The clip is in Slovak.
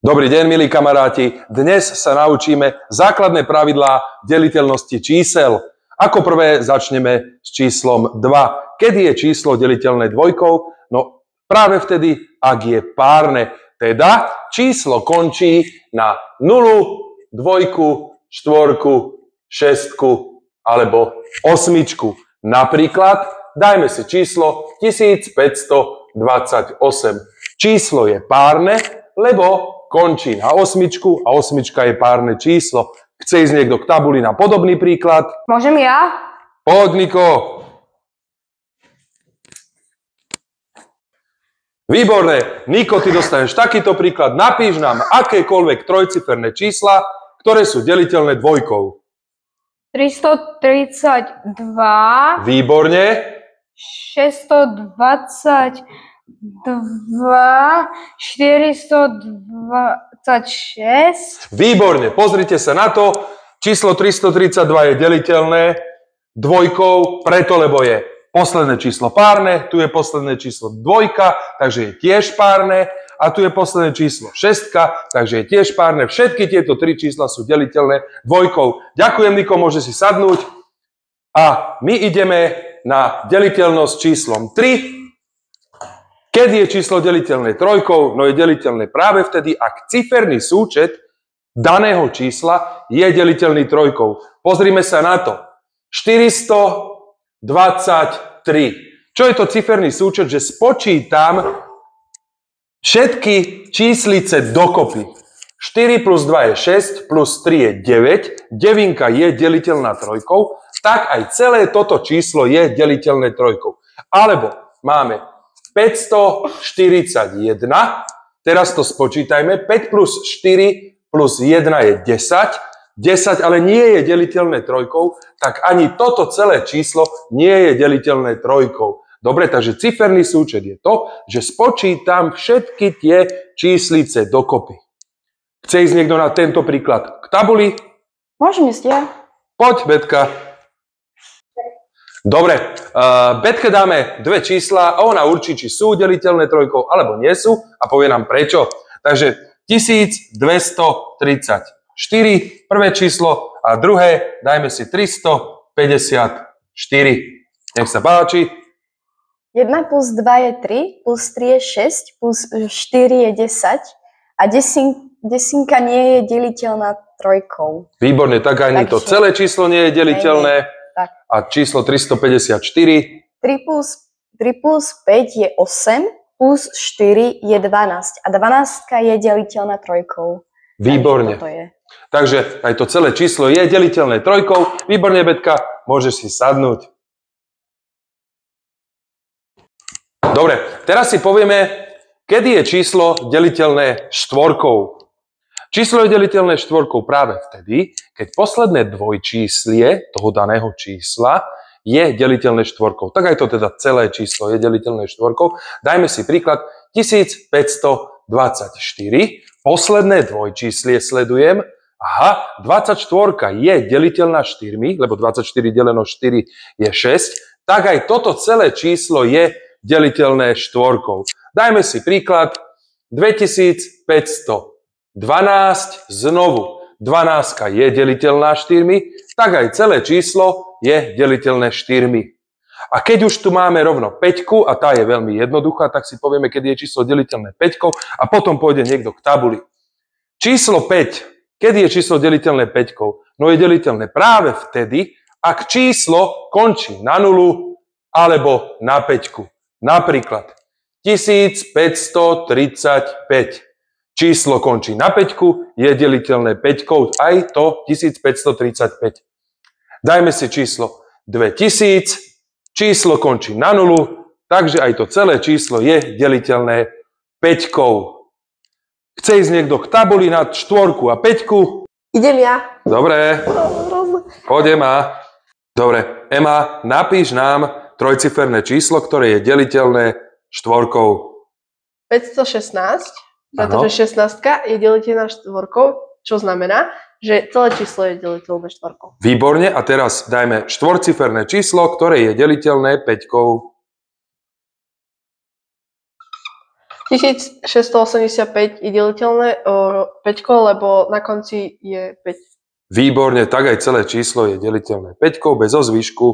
Dobrý deň, milí kamaráti. Dnes sa naučíme základné pravidlá deliteľnosti čísel. Ako prvé začneme s číslom 2. Kedy je číslo deliteľné dvojkou? No práve vtedy, ak je párne. Teda číslo končí na 0, 2, 4, 6 alebo 8. Napríklad dajme si číslo 1528. Číslo je párne, lebo končí na 8 a 8 je párne číslo. Chce ísť niekto k tabuli na podobný príklad? Môžem ja? Poď, Niko. Výborné. Niko, ty dostaneš takýto príklad. Napíš nám akékoľvek trojciferné čísla, ktoré sú deliteľné dvojkou. 332. Výborne. 622. 426. Výborne, pozrite sa na to. Číslo 332 je deliteľné dvojkou, preto lebo je posledné číslo párne, tu je posledné číslo dvojka, takže je tiež párne, a tu je posledné číslo šestka, takže je tiež párne. Všetky tieto tri čísla sú deliteľné dvojkou. Ďakujem, Niko, môže si sadnúť. A my ideme na deliteľnosť číslom 3. Kedy je číslo deliteľné trojkou? No je deliteľné práve vtedy, ak ciferný súčet daného čísla je deliteľný trojkou. Pozrime sa na to. 423. Čo je to ciferný súčet? Že spočítam všetky číslice dokopy. 4 plus 2 je 6, plus 3 je 9. Devinka je deliteľná trojkou. Tak aj celé toto číslo je deliteľné trojkou. Alebo máme 541, teraz to spočítajme, 5 plus 4 plus 1 je 10, 10 ale nie je deliteľné trojkou, tak ani toto celé číslo nie je deliteľné trojkou. Dobre, takže ciferný súčet je to, že spočítam všetky tie číslice dokopy. Chce ísť niekto na tento príklad k tabuli? Môžem ísť ja? Poď, Betka. Dobre, Betke dáme dve čísla a ona určí, či sú deliteľné trojkou alebo nie sú a povie nám prečo. Takže 1234, prvé číslo a druhé, dajme si 354. Nech sa páči. 1 plus 2 je 3, plus 3 je 6, plus 4 je 10 a desinka nie je deliteľná trojkou. Výborne, tak ani to celé číslo nie je deliteľné. Tak. A číslo 354? 3 plus 5 je 8, plus 4 je 12. A 12 je deliteľná trojkou. Výborne. Takže aj to celé číslo je deliteľné trojkou. Výborne, Betka, môžeš si sadnúť. Dobre, teraz si povieme, kedy je číslo deliteľné štvorkou. Číslo je deliteľné štvorkou práve vtedy, keď posledné dvojčíslie toho daného čísla je deliteľné štvorkou. Tak aj to teda celé číslo je deliteľné štvorkou. Dajme si príklad 1524. Posledné dvojčíslie sledujem. Aha, 24 je deliteľná 4, lebo 24 deleno 4 je 6. Tak aj toto celé číslo je deliteľné štvorkou. Dajme si príklad 2500. 12, znovu, 12 je deliteľná 4, tak aj celé číslo je deliteľné 4. A keď už tu máme rovno 5 a tá je veľmi jednoduchá, tak si povieme, kedy je číslo deliteľné 5 a potom pôjde niekto k tabuli. Číslo 5, kedy je číslo deliteľné 5? No je deliteľné práve vtedy, ak číslo končí na 0 alebo na 5. Napríklad 1535. Číslo končí na 5, je deliteľné 5, aj to 1535. Dajme si číslo 2000, číslo končí na 0, takže aj to celé číslo je deliteľné 5. Chce ísť niekto k tabuli na 4 a 5? Idem ja. Dobre, poď Ema. Dobre, Ema, napíš nám trojciferné číslo, ktoré je deliteľné štvorkou. 516. Pretože 16 je deliteľná štvorkou, čo znamená, že celé číslo je deliteľné štvorkou. Výborne, a teraz dajme štvorciferné číslo, ktoré je deliteľné 5. 1685 je deliteľné 5, lebo na konci je 5. Výborne, tak aj celé číslo je deliteľné 5 bez ozvyšku.